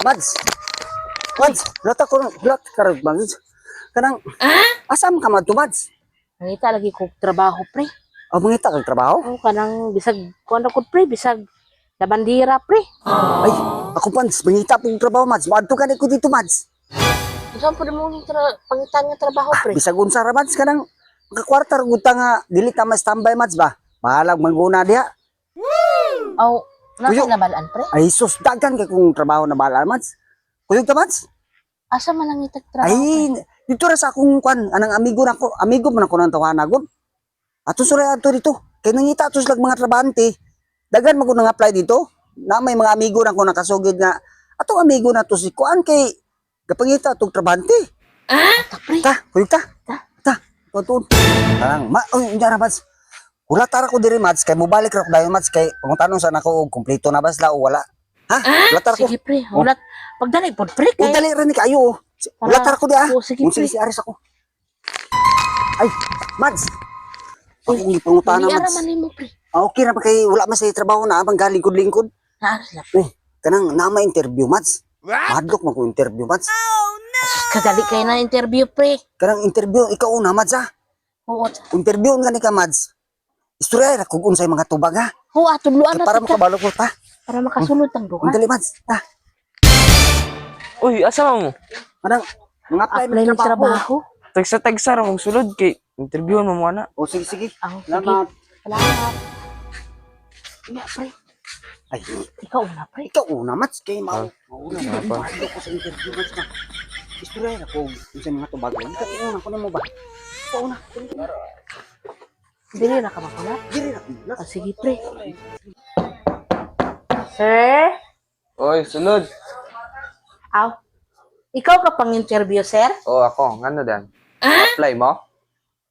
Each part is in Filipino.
Mads. Mads, lat ka Mads. Kanang asam ka madto Mads? Nangita lagi ko trabaho pre. O mangita kag trabaho? O kanang bisag kuan ko pre, bisag labandira pre. Ay, ako Mads, mangita pong trabaho Mads. Maadto ka na ko dito Mads. Saan po mo pangitan nga trabaho pre? Bisag unsa ra Mads kanang makakwarta guta nga dili ta ma-standby Mads ba? Bahalag mangguna diha. Aw, Kuyo. nasa nabalaan pre? Ay sus dagan kay kung trabaho na bahala Mads. Kuyog ta Mads? Asa man ang itag trabaho? Ay, dito ra sa akong kwan, anang amigo man ako nang tawhanagon. Ato sura ato dito. Kay nangita ato sila mga trabahante. Dagan man ko nang apply dito. Na may mga amigo na ko nakasugid nga atong amigo na to si kuan kay gapangita atong trabahante. Ta pre. Ta, kuyog ta. Ta. Tuon. Tarang, unya ra Mads. Wala tara ko diri Mads kay mobalik ra ko dayon Mads kay panguntanon sa nako og kumpleto na ba sila o wala. Ha? Wala tara ko. Sige pre, ulat. Pagdali pod pre kay. Dali ra ni kayo. Wala tara ko di ah. Oo, sige, Kung pre. si Aris ako. Ay, Mads. Ako ni pangutana Ara Mads. man nimo pre. Okay ra ba kay wala man sa trabaho na abang galingkod-lingkod. Naaras la pre. Kanang nama interview Mads. Madlok man ko interview Mads. Kadali kay na interview pre. Kanang interview ikaw una Mads ah. Oo. Interview nga ni ka Mads. Istorya ra kung unsay mga tubag ha. Oo, atudluan na Para kita. makabalo ko ta. Para makasulod ang duha. Dali Mads. Ta. Uy, asa mo? Kanang mga apply Apply ng trabaho. Tagsa-tagsa ra mong sulod kay interviewan mo muna. O sige sige. Ang sige. Salamat. Salamat. Iya pre. Ay, Ikaw na pre. ikaw una Mads kay mauna. Ano pa? Madlok ko sa interview Mads ba. Istorya ra ko unsay mga tubag. Ikaw una ko nimo ba. Ikaw una. Dili na ka makulat. Dili ra ko. Ah, sige pre. Sir? Oy, sulod. Aw. Ikaw ka pang interview, sir? Oh, ako. Ngano dan? Apply mo?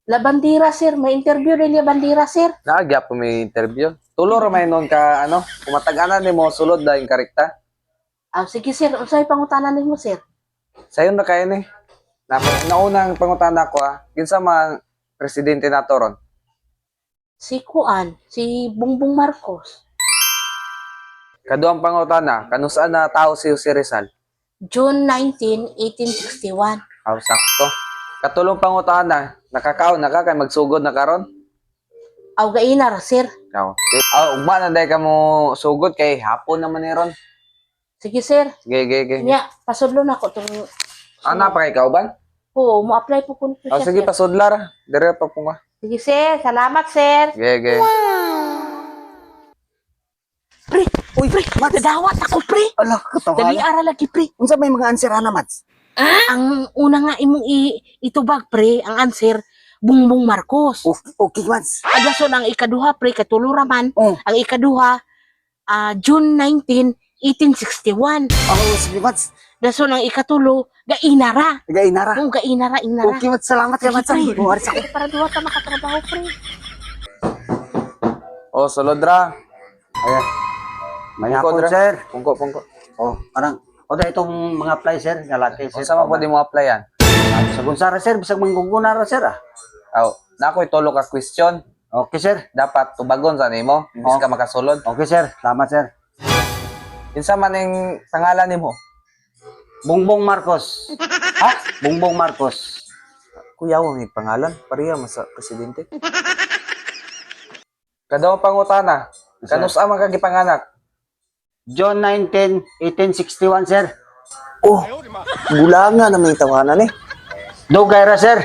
Labandira, sir. May interview rin yung bandira, sir. Naagya po may interview. Tulo ra may noon ka, ano, kumatag-anan ni mo sulod dahil karikta. Aw, sige, sir. Unsay pangutanan nimo, sir? Sayon na kayo ni. Naunang pangutana ko kinsa man presidente nato ron? Si Kuan, si Bongbong Marcos. Kaduang pangutana, kanusaan na tao si Jose Rizal? June 19, 1861. Aw, sakto. Katulong pangutana, nakakaon na ka kay magsugod na karon? Aw, gainar, sir. Aw. Ugma na dahil ka mo sugod kay hapon naman ni ron. Sige, sir. Sige. Nya, pasudlo na ko itong... Ana pa kay kauban? Oo, mo-apply po ko Oh, sige, sir. pasudlar. Dire pa po nga. Sige, sir. Salamat, sir. Ge. Pre, Uy, Mads. dadawat ako, pre. Ala, Dali katawa. ara lagi, pre. Unsa may mga answer ana Mads? Ang una nga imong itubag, pre, ang answer, Bongbong Marcos. Okay Mads. Adason ang ikaduha, pre, katuluraman. Oh. Ang ikaduha, June 19, 1861. Oh, sige Mads. Dason ang ikatulo, gainara. Gainara. Kung gainara, inara. Okay Mads, salamat kay Mads. Sige, pre. Buwaris ako. Para duwa ta makatrabaho, pre. Oh, sulodra. Ayan. May Pungko, ako dra. sir. Pungko. Oh, parang o da itong mga apply sir, lalaki sir. Unsa man pwede mo applyan? Sa Gonzara sir, bisag mangguguna ra sir ah. Aw, nakoy tulo ka question. Okay sir. Dapat tubagon sa nimo, imbis Oh. ka makasulod. Okay sir, salamat sir. Kinsa man ning pangalan nimo? Bongbong Marcos. Ha? Bongbong Marcos. Kuya mo may pangalan, pareha man sa presidente. Kadawang pangutana, kanus man ka gipanganak? June 19, 1861 sir. Oh, bulanga na may tawanan eh. Dugay ra sir.